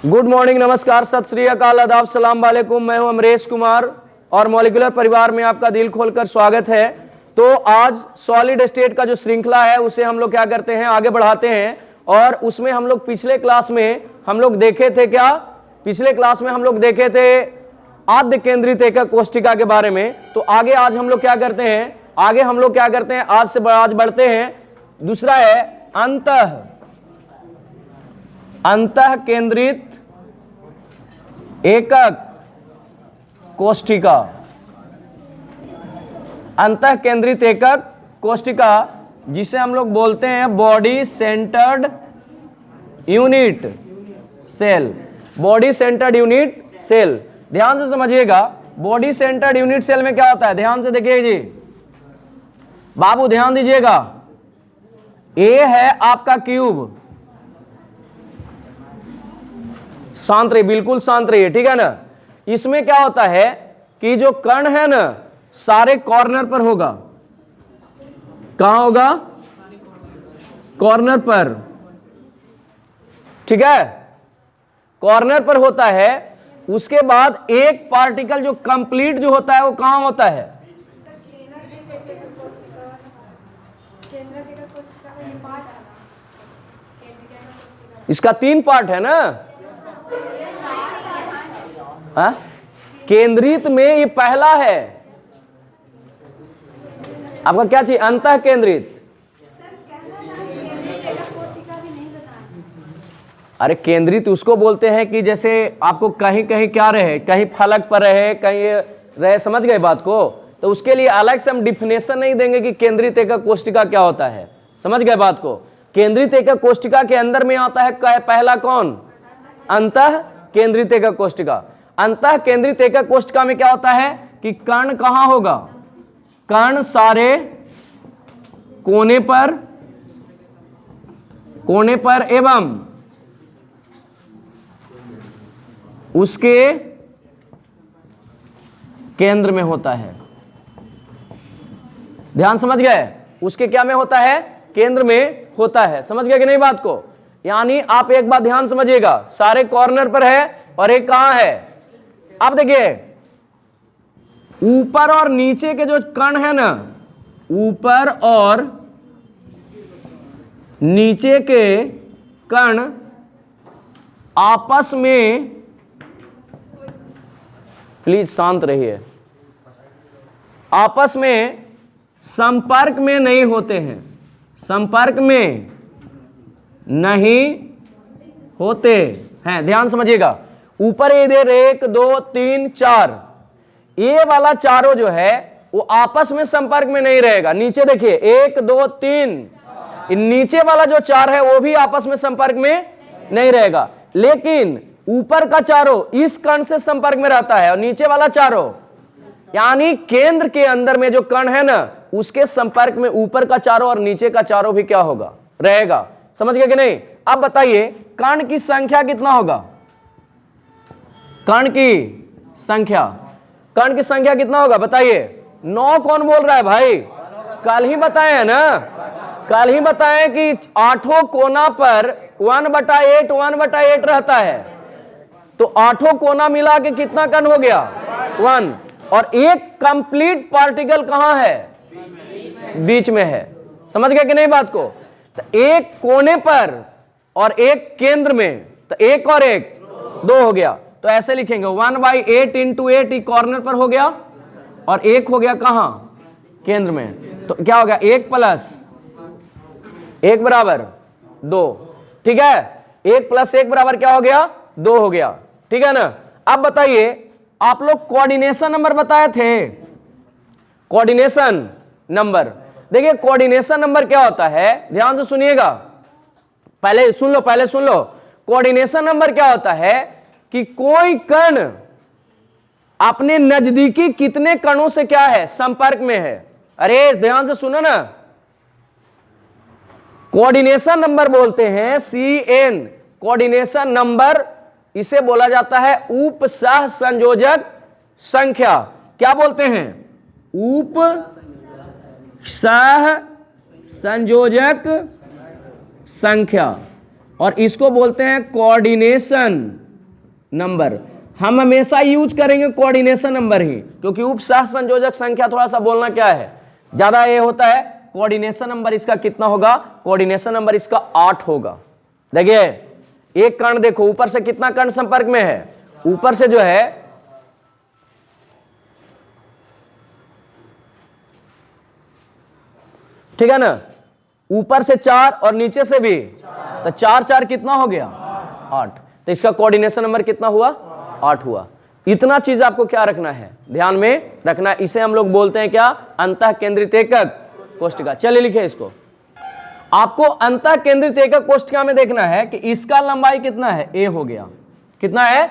Good morning, नमस्कार, सत श्री अकाल, आदाब, सलाम वालेकुम। मैं हूं अमरेश कुमार और मॉलिक्यूलर परिवार में आपका दिल खोलकर स्वागत है। तो आज सॉलिड स्टेट का जो श्रृंखला है उसे हम लोग क्या करते हैं, आगे बढ़ाते हैं। और उसमें हम लोग पिछले क्लास में हम लोग देखे थे क्या, पिछले क्लास में हम लोग देखे थे आद्य केंद्रित एकक कोष्टिका के बारे में। तो आगे आज हम लोग क्या करते हैं, आगे हम लोग क्या करते हैं, आज बढ़ते हैं। दूसरा है अंतः केंद्रित एकक कोष्टिका। अंतः केंद्रित एकक कोष्टिका जिसे हम लोग बोलते हैं body centred unit cell. Body centred unit cell, ध्यान से समझिएगा। बॉडी सेंटर्ड यूनिट सेल में क्या होता है, ध्यान से देखिए जी बाबू, ध्यान दीजिएगा। ए है आपका क्यूब, शांत रहिए, बिल्कुल शांत रहिए, ठीक है ना। इसमें क्या होता है कि जो कण है ना सारे कॉर्नर पर होगा। कहां होगा, कॉर्नर पर, ठीक है, कॉर्नर पर होता है। उसके बाद एक पार्टिकल जो कंप्लीट जो होता है वो कहां होता है, इसका 3 पार्ट है ना। केंद्रित में ये पहला है आपका, क्या चाहिए, अंतः केंद्रित। अरे केंद्रित उसको बोलते हैं कि जैसे आपको कहीं कहीं क्या रहे, कहीं फलक पर रहे, कहीं रहे, समझ गए बात को। तो उसके लिए अलग से हम डिफिनेशन नहीं देंगे कि केंद्रित एकक कोष्टिका क्या होता है, समझ गए बात को। केंद्रित एकक कोष्टिका के अंदर में आता है पहला कौन, अंतः केंद्रित एकक कोष्टिका। अंतः केंद्रित एकक कोष्टिका में क्या होता है कि कण कहां होगा, कण सारे कोने पर एवं उसके केंद्र में होता है। ध्यान समझ गए, उसके क्या में होता है, केंद्र में होता है। समझ गए कि नहीं बात को। यानी आप एक बात ध्यान समझिएगा, सारे कॉर्नर पर है और एक कहां है। अब देखिए ऊपर और नीचे के जो कण है ना, ऊपर और नीचे के कण आपस में, प्लीज शांत रहिए, आपस में संपर्क में नहीं होते हैं, संपर्क में नहीं होते हैं। ध्यान समझिएगा, ऊपर इधर 1 2 3 4, ये वाला चारों जो है वो आपस में संपर्क में नहीं रहेगा। नीचे देखिए 1 2 3, नीचे वाला जो 4 है वो भी आपस में संपर्क में नहीं रहेगा। लेकिन ऊपर का चारों इस कण से संपर्क में रहता है और नीचे वाला चारों, यानी केंद्र के अंदर में जो कण है ना उसके संपर्क में ऊपर का चारों और नीचे का चारों भी क्या होगा, रहेगा। समझ गए कि नहीं। अब बताइए कण की संख्या कितना होगा, कण की संख्या, कण की संख्या कितना होगा बताइए। 9 कौन बोल रहा है भाई, कल ही बताए हैं ना, कल ही बताए कि 8 कोना पर 1/8 रहता है। तो 8 कोना मिला के कितना कण हो गया, 1। और एक कंप्लीट पार्टिकल कहां है, बीच में है। समझ गए कि नहीं बात को। तो एक कोने पर और एक केंद्र में, तो 1 और 1 2 हो गया। तो ऐसे लिखेंगे 1/8 × 8 कॉर्नर पर हो गया और 1 हो गया कहां, केंद्र में। तो क्या हो गया, 1 + 1 बराबर 2, ठीक है। 1 + 1 बराबर क्या हो गया, 2 हो गया, ठीक है ना। अब बताइए, आप लोग कोऑर्डिनेशन नंबर बताए थे, कोऑर्डिनेशन नंबर। देखिए कोऑर्डिनेशन नंबर क्या होता है, ध्यान से सुनिएगा, पहले सुन लो। कोऑर्डिनेशन नंबर क्या होता है कि कोई कण अपने नजदीकी कितने कणों से क्या है, संपर्क में है। अरे ध्यान से सुनो ना, कोऑर्डिनेशन नंबर बोलते हैं CN, कोऑर्डिनेशन नंबर, इसे बोला जाता है उप सह संयोजक संख्या। क्या बोलते हैं, उप सह संयोजक संख्या, और इसको बोलते हैं कोऑर्डिनेशन नंबर। हम हमेशा यूज करेंगे कोऑर्डिनेशन नंबर ही, क्योंकि उपसह संयोजक संख्या थोड़ा सा बोलना क्या है, ज्यादा ये होता है। कोऑर्डिनेशन नंबर इसका कितना होगा, कोऑर्डिनेशन नंबर इसका 8 होगा। देखिए एक कण देखो, ऊपर से कितना कण संपर्क में है, ऊपर से जो है ठीक है ना, ऊपर से 4 और नीचे से भी, तो 4 4 कितना हो गया 8, तो इसका कोऑर्डिनेशन नंबर कितना हुआ 8 हुआ। इतना चीज आपको क्या रखना है, ध्यान में रखना, इसे हम लोग बोलते हैं क्या, अंतः केंद्रित एकक कोष्ठिका। चलिए लिखे इसको, आपको अंतः केंद्रित एकक कोष्ठिका में देखना है कि इसका लंबाई कितना है, a हो गया, कितना है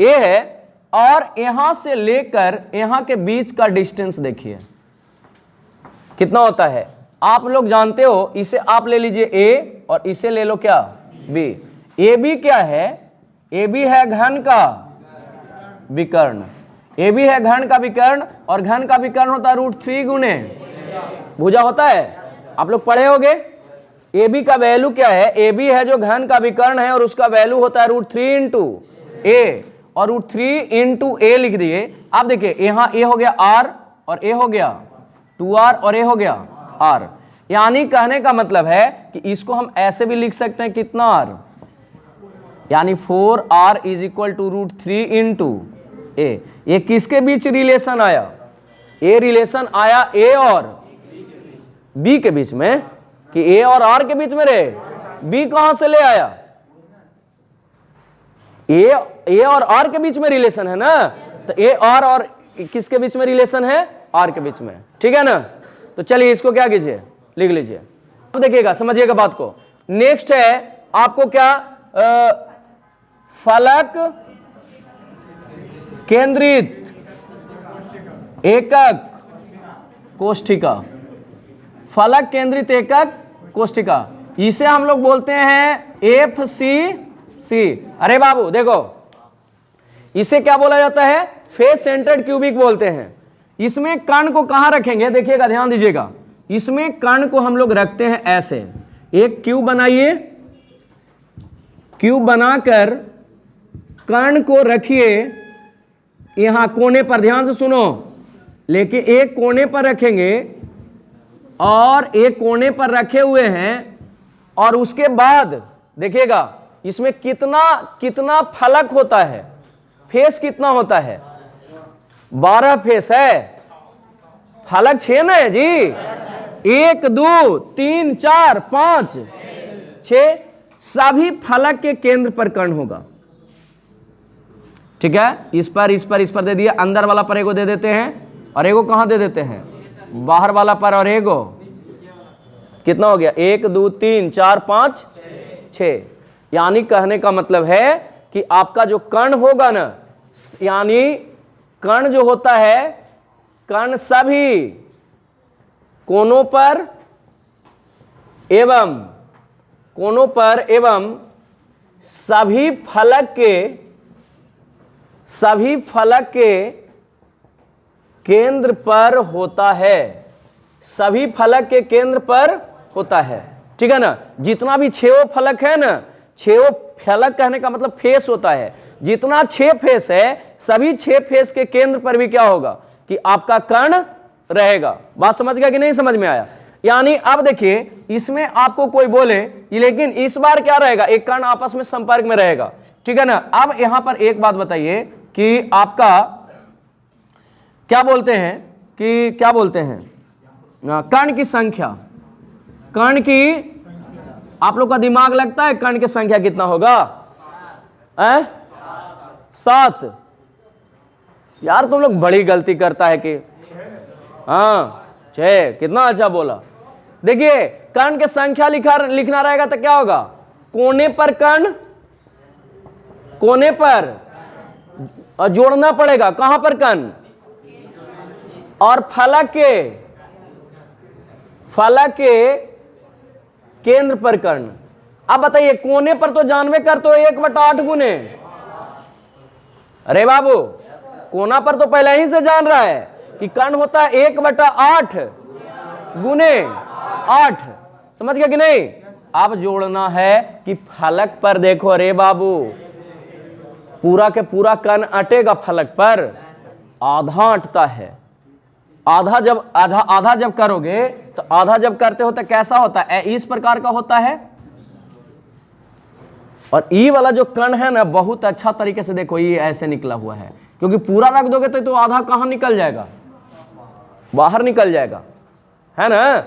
a है, और यहां से लेकर यहां के बीच का डिस्टेंस देखिए कितना होता है, आप लोग जानते हो, इसे आप ले लीजिए a और इसे ले लो क्या b। ए बी क्या है, ए बी है घन का विकर्ण, ए बी है घन का विकर्ण, और घन का विकर्ण होता है √3 गुने भुजा होता है, आप लोग पढ़े होंगे। ए बी का वैल्यू क्या है, ए बी है जो घन का विकर्ण है, और उसका वैल्यू होता है √3 इंटू ए, और √3 इंटू ए लिख दिए। आप देखिए यहां ए हो गया r और ए हो गया 2r और ए हो गया r, यानी कहने का मतलब है कि इसको हम ऐसे भी लिख सकते हैं कितना r, यानी 4r is equal to √3 into A. ये किसके बीच रिलेशन आया, ए रिलेशन आया ए और बी के बीच में, कि ए और आर के बीच में रहे, बी कहां से ले आया, ए और आर के बीच में रिलेशन है ना, तो ए आर और किसके बीच में रिलेशन है, आर के बीच में, ठीक है ना। तो चलिए इसको क्या कीजिए, लिख लीजिए। अब देखिएगा, समझिएगा बात को। नेक्स्ट है आपको क्या, फलक केंद्रित एकक कोष्ठिका, फलक केंद्रित एकक कोष्ठिका, इसे हम लोग बोलते हैं FCC। अरे बाबू देखो, इसे क्या बोला जाता है, फेस सेंटर्ड क्यूबिक बोलते हैं। इसमें कण को कहां रखेंगे, देखिएगा ध्यान दीजिएगा, इसमें कण को हम लोग रखते हैं ऐसे, एक क्यूब बनाइए, क्यूब बनाकर कण को रखिए यहां कोने पर, ध्यान से सुनो, लेकिन एक कोने पर रखेंगे और एक कोने पर रखे हुए हैं, और उसके बाद देखिएगा इसमें कितना कितना फलक होता है, फेस कितना होता है, 12 फेस है, फलक 6 ना है जी, 1 2 3 4 5 6, सभी फलक के केंद्र पर कण होगा, ठीक है। इस पर दे दिया, अंदर वाला पर एगो दे देते हैं, और एगो कहां दे देते हैं, बाहर वाला पर, और एगो कितना हो गया, 1 2 3 4 5 6। यानी कहने का मतलब है कि आपका जो कण होगा ना, यानी कण जो होता है, कण सभी कोनों पर एवं सभी फलक के केंद्र पर होता है, सभी फलक के केंद्र पर होता है, ठीक है ना। जितना भी 6 फलक है ना, 6 फलक कहने का मतलब फेस होता है, जितना 6 फेस है, सभी 6 फेस के केंद्र पर भी क्या होगा कि आपका कण रहेगा। बात समझ गया कि नहीं समझ में आया। यानी अब देखिए, इसमें आपको कोई बोले, लेकिन इस बार क्या रहेगा, एक कण आपस में संपर्क में रहेगा, ठीक है ना। अब यहां पर एक बात बताइए कि आपका क्या बोलते हैं कण की संख्या, कण की, आप लोग का दिमाग लगता है कण की संख्या कितना होगा, 7। यार तुम लोग बड़ी गलती करता है कि हाँ 6, कितना अच्छा बोला। देखिए कण की संख्या लिखना रहेगा तो क्या होगा, कोने पर कण, कोने पर, और जोड़ना पड़ेगा कहां पर कण, और फलक के केंद्र पर कर्ण। अब बताइए कोने पर तो जानवे करते हो 1/8 गुने, अरे बाबू कोना पर तो पहले ही से जान रहा है कि कर्ण होता है 1/8 गुने 8, समझ गया कि नहीं। अब जोड़ना है कि फलक पर देखो, अरे बाबू पूरा के पूरा कण अटेगा फलक पर, आधा अटता है। आधा जब करोगे तो आधा जब करते हो तो कैसा होता है, इस प्रकार का होता है। और ई वाला जो कण है ना, बहुत अच्छा तरीके से देखो, ये ऐसे निकला हुआ है, क्योंकि पूरा रख दोगे तो आधा कहां निकल जाएगा, बाहर निकल जाएगा, है ना।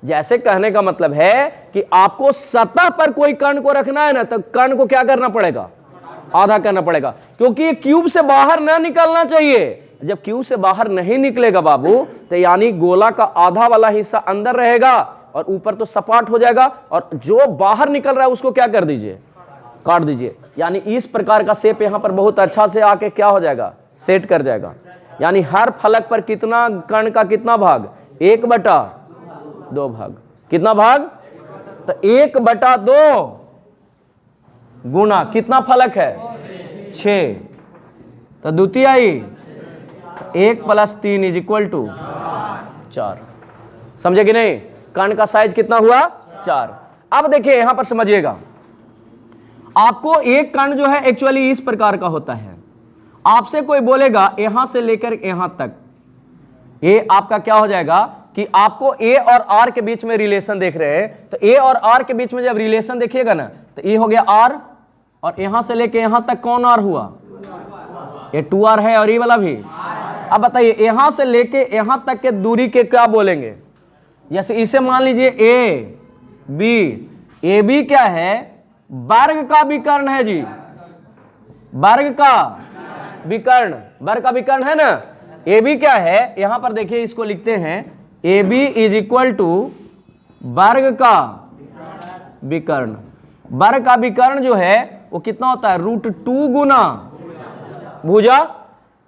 जैसे कहने का मतलब है कि आपको सतह पर कोई कण को रखना है ना, तो कण को क्या करना पड़ेगा, आधा करना पड़ेगा, क्योंकि ये क्यूब से बाहर ना निकलना चाहिए। जब क्यूब से बाहर नहीं निकलेगा बाबू, तो यानी गोला का आधा वाला हिस्सा अंदर रहेगा और ऊपर तो सपाट हो जाएगा, और जो बाहर निकल रहा है उसको क्या कर दीजिए, काट दीजिए। यानी इस प्रकार का शेप यहां पर बहुत अच्छा से आके क्या हो जाएगा, सेट कर जाएगा। यानी हर फलक पर कितना कण का कितना भाग, 1/2 भाग। कितना भाग, तो 1/2 गुना कितना फलक है, 6। तो द्वितीयाई 1 + 3 = 4। समझे कि नहीं, कण का साइज कितना हुआ, 4। अब देखिए यहां पर समझिएगा, आपको एक कण जो है एक्चुअली इस प्रकार का होता है। आपसे कोई बोलेगा यहां से लेकर यहां तक, ये आपका क्या हो जाएगा कि आपको ए और आर के बीच में रिलेशन देख रहे हैं, तो ए और आर के बीच में जब रिलेशन देखिएगा ना, तो ये हो गया आर, और यहां से लेके यहां तक कौन आर हुआ, ये 2r है, और ये वाला भी। अब बताइए यहां से लेके यहां तक के दूरी के क्या बोलेंगे, जैसे इसे मान लीजिए ए बी क्या है, वर्ग का विकर्ण है जी, वर्ग का विकर्ण, वर्ग का विकर्ण है ना। ए बी क्या है, यहां पर देखिए इसको लिखते हैं ए बी = वर्ग का विकर्ण। वर्ग का विकर्ण जो है वो कितना होता है, √2 गुना भुजा।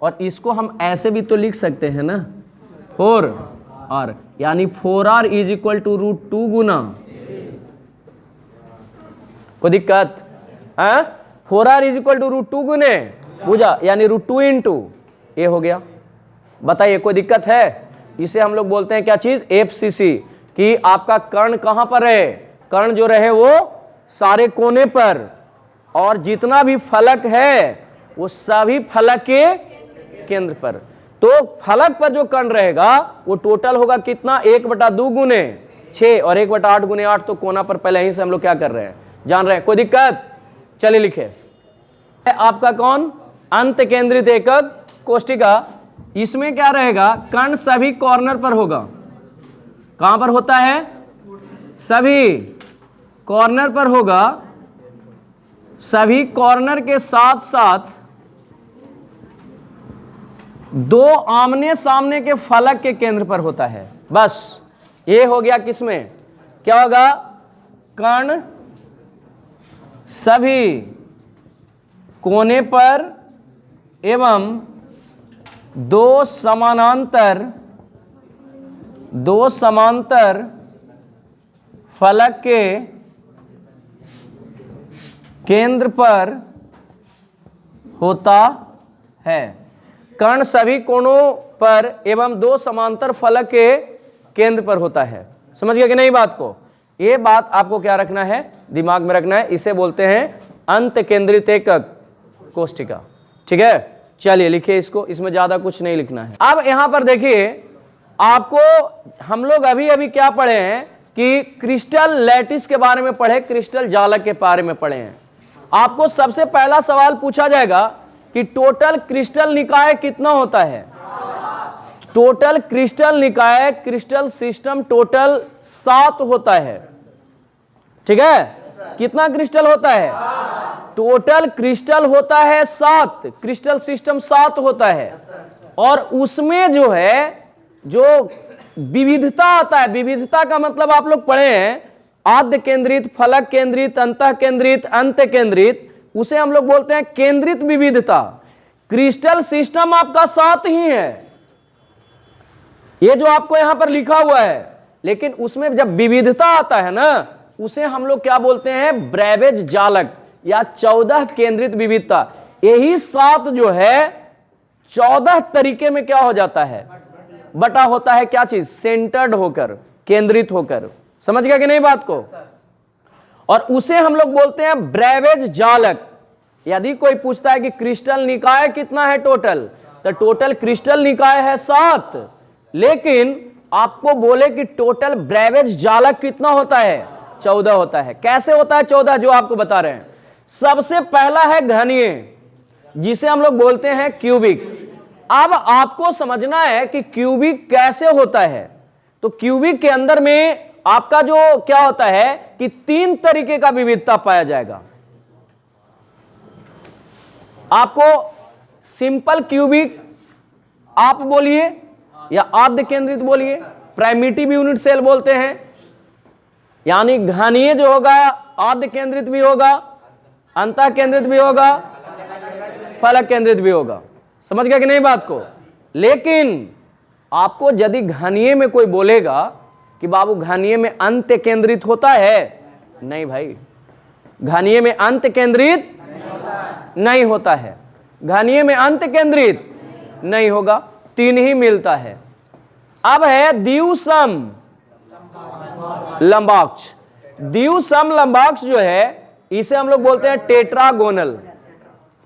और इसको हम ऐसे भी तो लिख सकते हैं ना, 4r, यानी 4r = √2 गुना। कोई दिक्कत है, 4r = √2 गुने भुजा, यानी √2 × ये हो गया। बताइए कोई दिक्कत है, इसे हम लोग बोलते हैं क्या चीज, FCC, कि आपका कर्ण कहां पर रहे, कर्ण जो रहे वो सारे कोने पर, और जितना भी फलक है वो सभी फलक के केंद्र पर। तो फलक पर जो कर्ण रहेगा वो टोटल होगा कितना, 1/2 गुने 6, और 1/8 गुने 8, तो कोना पर पहले ही से हम लोग क्या कर रहे हैं, जान रहे हैं। कोई दिक्कत, चलिए लिखे। आपका कौन, अंत केंद्रित एकक कोष्टिका। इसमें क्या रहेगा, कर्ण सभी कॉर्नर पर होगा। कहां पर होता है, सभी कॉर्नर पर होगा। सभी कॉर्नर के साथ साथ 2 आमने सामने के फलक के केंद्र पर होता है। बस ये हो गया, किसमें क्या होगा, कर्ण सभी कोने पर एवं 2 समांतर फलक के केंद्र पर होता है। कर्ण सभी कोनों पर एवं 2 समांतर फलक के केंद्र पर होता है। समझ गया कि नहीं बात को, ये बात आपको क्या रखना है, दिमाग में रखना है। इसे बोलते हैं अंत केंद्रित एकक कोष्टिका। ठीक है, चलिए लिखिए इसको, इसमें ज्यादा कुछ नहीं लिखना है। अब यहां पर देखिए, आपको हम लोग अभी अभी क्या पढ़े हैं कि क्रिस्टल लैटिस के बारे में पढ़े, क्रिस्टल जालक के बारे में पढ़े हैं। आपको सबसे पहला सवाल पूछा जाएगा कि टोटल क्रिस्टल निकाय कितना होता है। टोटल क्रिस्टल निकाय, क्रिस्टल सिस्टम टोटल 7 होता है। ठीक है, कितना क्रिस्टल होता है, टोटल क्रिस्टल होता है 7, क्रिस्टल सिस्टम 7 होता है। और उसमें जो है, जो विविधता आता है, विविधता का मतलब आप लोग पढ़े हैं, आद्य केंद्रित, फलक केंद्रित, अंतः केंद्रित, अंत केंद्रित, उसे हम लोग बोलते हैं केंद्रित विविधता। क्रिस्टल सिस्टम आपका 7 ही है, ये जो आपको यहां पर लिखा हुआ है, लेकिन उसमें जब विविधता आता है ना, उसे हम लोग क्या बोलते हैं, ब्रेवेज जालक या 14 केंद्रित विविधता। यही 7 जो है 14 तरीके में क्या हो जाता है, बटा होता है। क्या चीज, सेंटर्ड होकर, केंद्रित होकर। समझ गया कि नहीं बात को। और उसे हम लोग बोलते हैं ब्रेवेज जालक। यदि कोई पूछता है कि क्रिस्टल निकाय कितना है टोटल, तो टोटल क्रिस्टल निकाय है 7, लेकिन आपको बोले कि टोटल ब्रेविज जालक कितना होता है, 14 होता है। कैसे होता है 14? जो आपको बता रहे हैं। सबसे पहला है घनीय, जिसे हम लोग बोलते हैं क्यूबिक। अब आपको समझना है कि क्यूबिक कैसे होता है। तो क्यूबिक के अंदर में आपका जो क्या होता है कि 3 तरीके का विविधता पाया जाएगा। आपको सिंपल क्यूबिक आप बोलिए या आद्य केंद्रित बोलिए, प्राइमिटिव यूनिट सेल बोलते हैं, यानी घनीय जो होगा आद्य केंद्रित भी होगा, अंतः केंद्रित भी होगा, फलक केंद्रित भी होगा। समझ गया कि नहीं बात को? लेकिन आपको यदि घनीय में कोई बोलेगा कि बाबू घनीय में अंत्य केंद्रित होता है, नहीं भाई, घनीय में अंत्य केंद्रित नहीं होता है। घनीय में अंत्य केंद्रित नहीं होगा, 3 ही मिलता है। अब है द्विसम लंबाक्ष। द्विसम लंबाक्ष जो है इसे हम लोग बोलते हैं टेट्रागोनल।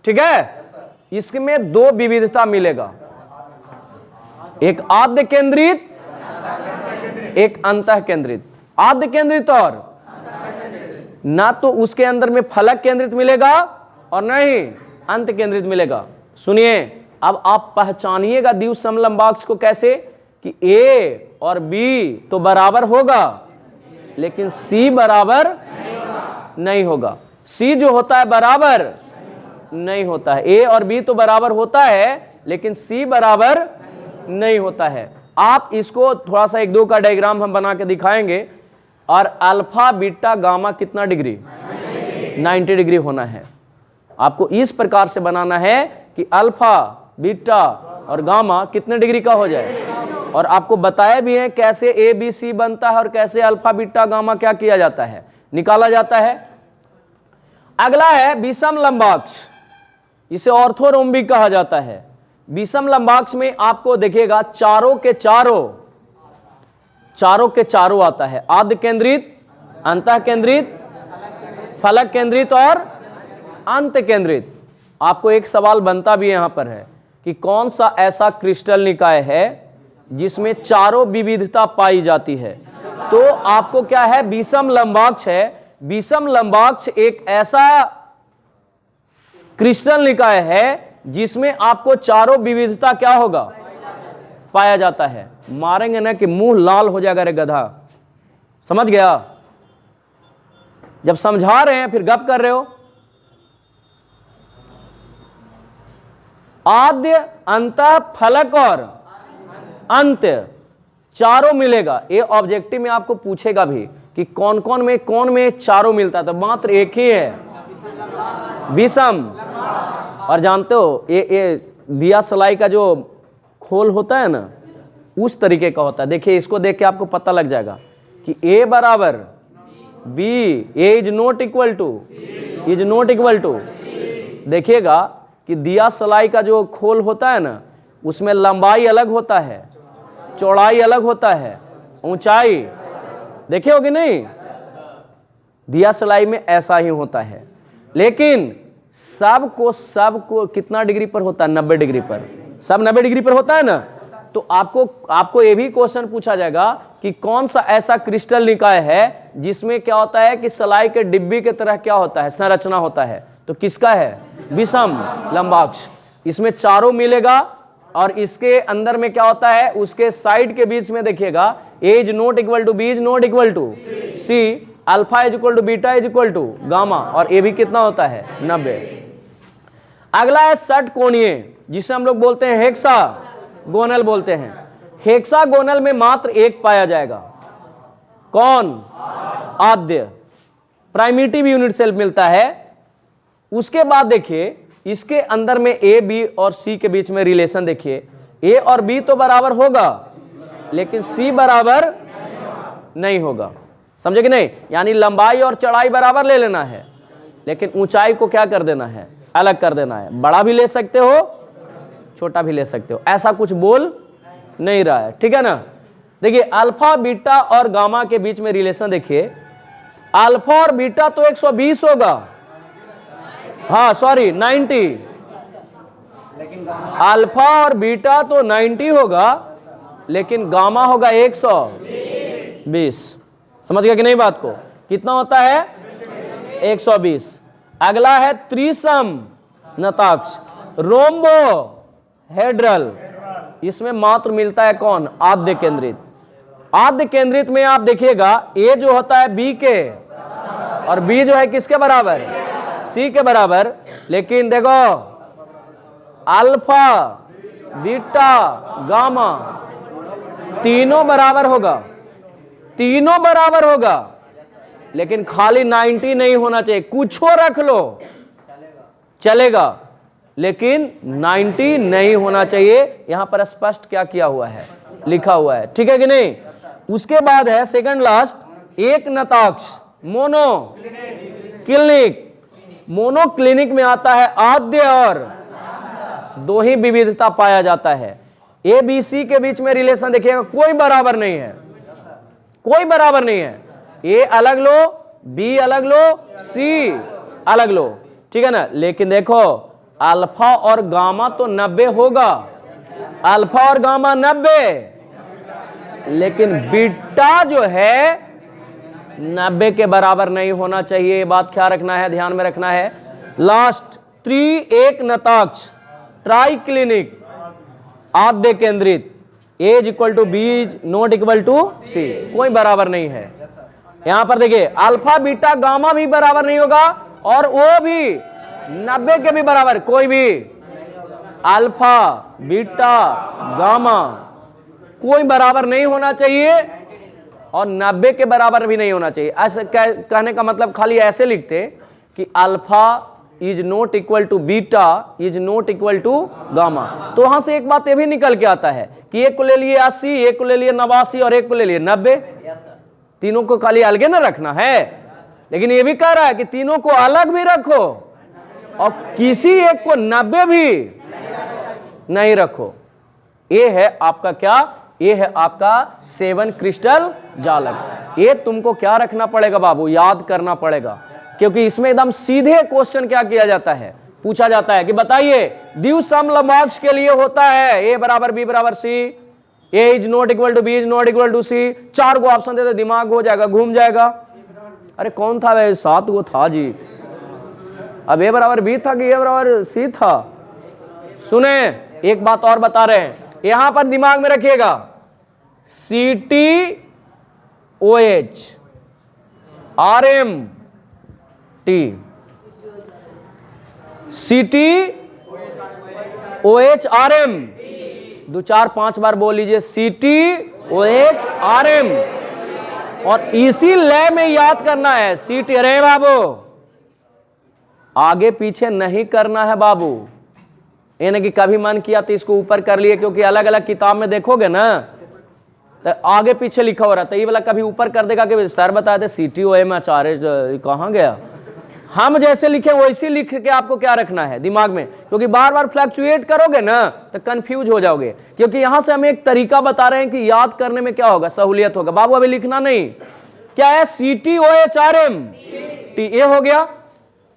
ठीक है, इसमें 2 विविधता मिलेगा, एक आद्य केंद्रित, एक अंतः केंद्रित। आद्य केंद्रित और ना तो उसके अंदर में फलक केंद्रित मिलेगा और न ही अंत केंद्रित मिलेगा। सुनिए, अब आप पहचानिएगा द्विसम लंबाक्ष को कैसे कि ए और बी तो बराबर होगा, लेकिन सी बराबर नहीं होगा। सी जो होता है बराबर नहीं होता है। ए और बी तो बराबर होता है, लेकिन सी बराबर नहीं होता है। आप इसको थोड़ा सा 1-2 का डायग्राम हम बना के दिखाएंगे। और अल्फा बीटा गामा कितना डिग्री, 90 डिग्री होना है। आपको इस प्रकार से बनाना है कि अल्फा बीटा और गामा कितने डिग्री का हो जाए। और आपको बताया भी है कैसे ए बी सी बनता है और कैसे अल्फा बीटा गामा क्या किया जाता है, निकाला जाता है। अगला है विषम लंबाक्ष, इसे ऑर्थोरोम्बिक कहा जाता है। विषम लंबाक्ष में आपको देखिएगा चारों के चारों आता है, आद्य केंद्रित, अंतः केंद्रित, फलक केंद्रित और अंत केंद्रित। आपको एक सवाल बनता भी यहां पर है कि कौन सा ऐसा क्रिस्टल निकाय है जिसमें चारों विविधता पाई जाती है। तो आपको क्या है, विषम लंबाक्ष है। विषम लंबाक्ष एक ऐसा क्रिस्टल निकाय है जिसमें आपको चारों विविधता क्या होगा, पाया जाता है। मारेंगे ना कि मुंह लाल हो जाएगा रे गधा, समझ गया? जब समझा रहे हैं फिर गप कर रहे हो। आद्य, अंतः, फलक और अंत्य चारों मिलेगा। ये ऑब्जेक्टिव में आपको पूछेगा भी कि कौन में चारों मिलता है, तो मात्र एक ही है, विषम। और जानते हो ये दिया सलाई का जो खोल होता है ना, उस तरीके का होता है। देखिए, इसको देख के आपको पता लग जाएगा कि ए बराबर B, A is not equal to. देखिएगा कि दिया सलाई का जो खोल होता है ना, उसमें लंबाई अलग होता है, चौड़ाई अलग होता है, ऊंचाई देखे होगी नहीं। दिया सलाई में ऐसा ही होता है। लेकिन सबको कितना डिग्री पर होता है, 90 डिग्री पर। सब 90 डिग्री पर होता है ना। तो आपको ये भी क्वेश्चन पूछा जाएगा कि कौन सा ऐसा क्रिस्टल निकाय है जिसमें क्या होता है कि सलाई के डिब्बी के तरह क्या होता है, संरचना होता है। तो किसका है, विषम लंबाक्ष। इसमें चारों मिलेगा और इसके अंदर में क्या होता है, उसके साइड के बीच में देखिएगा A is not equal to B is not equal to C, alpha is equal to beta is equal to gamma, और ए भी कितना होता है, 90। अगला है षटकोणीय, जिसे हम लोग बोलते हैं हेक्सागोनल बोलते हैं। हेक्सागोनल में मात्र एक पाया जाएगा, कौन, आद्य, प्राइमिटिव यूनिट सेल मिलता है। उसके बाद देखिए इसके अंदर में ए बी और सी के बीच में रिलेशन देखिए, ए और बी तो बराबर होगा लेकिन सी बराबर नहीं होगा। समझे कि नहीं? यानी लंबाई और चौड़ाई बराबर ले लेना है, लेकिन ऊंचाई को क्या कर देना है, अलग कर देना है। बड़ा भी ले सकते हो, छोटा भी ले सकते हो, ऐसा कुछ बोल नहीं रहा है। ठीक है ना? देखिए अल्फा बीटा और गामा के बीच में रिलेशन देखिए, अल्फा और बीटा तो 120 होगा, हाँ सॉरी 90, अल्फा और बीटा तो 90 होगा, लेकिन गामा होगा 120। समझ गया कि नहीं बात को? कितना होता है? 120। अगला है त्रिसम नताक्ष, रोम्बो हेड्रल। इसमें मात्र मिलता है कौन? आद्य केंद्रित। आद्य केंद्रित में आप देखिएगा ए जो होता है बी के, और बी जो है किसके बराबर? सी के बराबर। लेकिन देखो अल्फा बीटा गामा तीनों बराबर होगा, तीनों बराबर होगा, लेकिन खाली 90 नहीं होना चाहिए। कुछ रख लो चलेगा, लेकिन 90 नहीं होना चाहिए। यहां पर स्पष्ट क्या किया हुआ है, लिखा हुआ है, ठीक है कि नहीं? उसके बाद है सेकंड लास्ट, एक नताक्ष मोनो क्लिनिक। मोनो क्लिनिक में आता है आद्य और दो ही विविधता पाया जाता है। ए बी सी के बीच में रिलेशन देखिएगा कोई बराबर नहीं है, कोई बराबर नहीं है। ए अलग लो, बी अलग लो, सी अलग लो, ठीक है ना? लेकिन देखो अल्फा और गामा तो 90 होगा, अल्फा और गामा 90, लेकिन बीटा जो है 90 के बराबर नहीं होना चाहिए। ये बात क्या रखना है, ध्यान में रखना है। लास्ट एक नताक्ष ट्राई क्लिनिक आद्य केंद्रित, A is equal to B is not equal to C, कोई बराबर नहीं है। यहां पर देखिए अल्फा बीटा गामा भी बराबर नहीं होगा, और वो भी 90 के भी बराबर, कोई भी अल्फा बीटा गामा कोई बराबर नहीं होना चाहिए, और 90 के बराबर भी नहीं होना चाहिए। ऐसे कहने का मतलब खाली ऐसे लिखते कि alpha is not equal to beta is not equal to gamma. तो वहां से एक बात ये भी निकल के आता है कि एक को ले लिए 80, एक को ले लिए 89 और एक को ले लिए 90। तीनों को खाली अलग ना रखना है, लेकिन ये भी कह रहा है कि तीनों को अलग भी रखो और किसी एक को 90 भी नहीं रखो। ये है आपका क्या? ये है आपका 7 क्रिस्टल जालक। ये तुमको क्या रखना पड़ेगा बाबू? याद करना पड़ेगा, क्योंकि इसमें एकदम सीधे क्वेश्चन क्या किया जाता है, पूछा जाता है कि बताइए द्विसमलंबाक्ष के लिए होता है ए बराबर बी बराबर C, A is not equal to B is not equal to C. 4 को ऑप्शन देते दिमाग हो जाएगा, घूम जाएगा। अरे कौन था भाई? 7 को था जी। अब ए बराबर बी था कि ए बराबर सी था? सुने एक बात और बता रहे हैं, यहां पर दिमाग में रखिएगा, C T O H R M T, C T O H R M, 2 4 5 बार बोल लीजिए, C T O H R M. और इसी लय में याद करना है सी टी। अरे बाबू आगे पीछे नहीं करना है बाबू, यानी कि कभी मन किया तो इसको ऊपर कर लिए, क्योंकि अलग अलग किताब में देखोगे ना तो आगे पीछे लिखा हो रहा था। ये वाला कभी ऊपर कर देगा कि सर बताए थे CTOM आचार्य कहाँ गया। हम जैसे लिखे वैसे लिख के आपको क्या रखना है दिमाग में, क्योंकि बार बार फ्लक्चुएट करोगे ना तो कंफ्यूज हो जाओगे। क्योंकि यहां से हम एक तरीका बता रहे हैं कि याद करने में क्या होगा, सहूलियत होगा। बाबू अभी लिखना नहीं, क्या है? CTOHRM TA हो गया।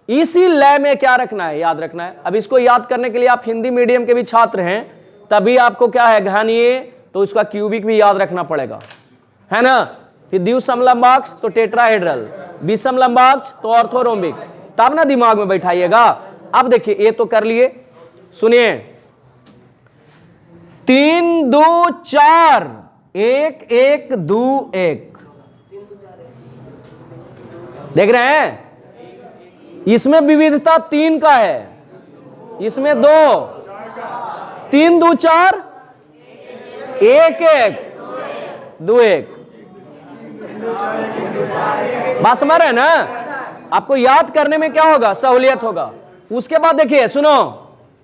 इसी लय में क्या रखना है, याद रखना है। अब इसको याद करने के लिए आप हिंदी मीडियम के भी छात्र हैं, तभी आपको क्या है घानिए तो उसका क्यूबिक भी याद रखना पड़ेगा, है ना? फिर द्विसमलंबाक्ष तो टेट्राहेड्रल, विषमलंबाक्ष तो ऑर्थोरोम्बिक, तब ना दिमाग में बैठाइएगा। अब देखिए ये तो कर लिए, सुनिए 3 2 4 1 1 2 1, देख रहे हैं? इसमें विविधता 3 का है, इसमें 2, 3 2 4 1 1 2 1। बात समझ रहे हैं ना? आपको याद करने में क्या होगा, सहूलियत होगा। उसके बाद देखिए सुनो,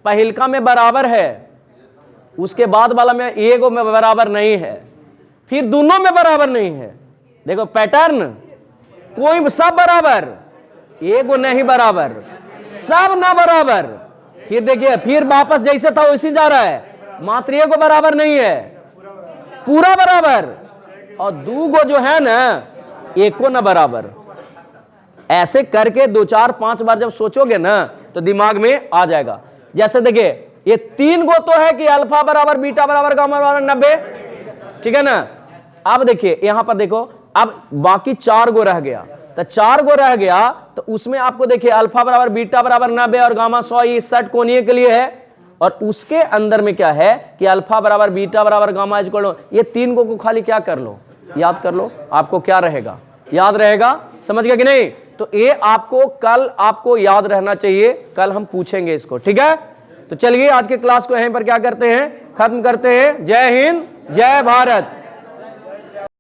पहिलका में बराबर है, उसके बाद वाला में एगो में बराबर नहीं है, फिर दोनों में बराबर नहीं है। देखो पैटर्न, कोई सब बराबर, एगो नहीं बराबर, सब ना बराबर। फिर देखिए फिर वापस जैसे था वैसे जा रहा है, मात्र एगो बराबर नहीं है, पूरा बराबर। और 2 गो जो है ना एको ना बराबर। ऐसे करके 2 4 5 बार जब सोचोगे ना तो दिमाग में आ जाएगा। जैसे देखिए ये 3 गो तो है कि अल्फा बराबर बीटा बराबर गामा बराबर 90, ठीक है ना। अब देखिए यहां पर देखो, अब बाकी 4 गो रह गया, तो 4 गो रह गया तो उसमें आपको देखिए अल्फा बराबर बीटा बराबर 90 और गामा 100 ये सेट कोणीय के लिए है, और उसके अंदर में क्या है कि अल्फा बराबर बीटा बराबर गामा इक्वल टू, ये 3 गो को खाली क्या कर लो, याद कर लो, आपको क्या रहेगा, याद रहेगा, समझ गया कि नहीं। तो ये आपको कल आपको याद रहना चाहिए, कल हम पूछेंगे इसको, ठीक है। तो चलिए आज के क्लास को यहीं पर क्या करते हैं, खत्म करते हैं। जय हिंद, जय भारत।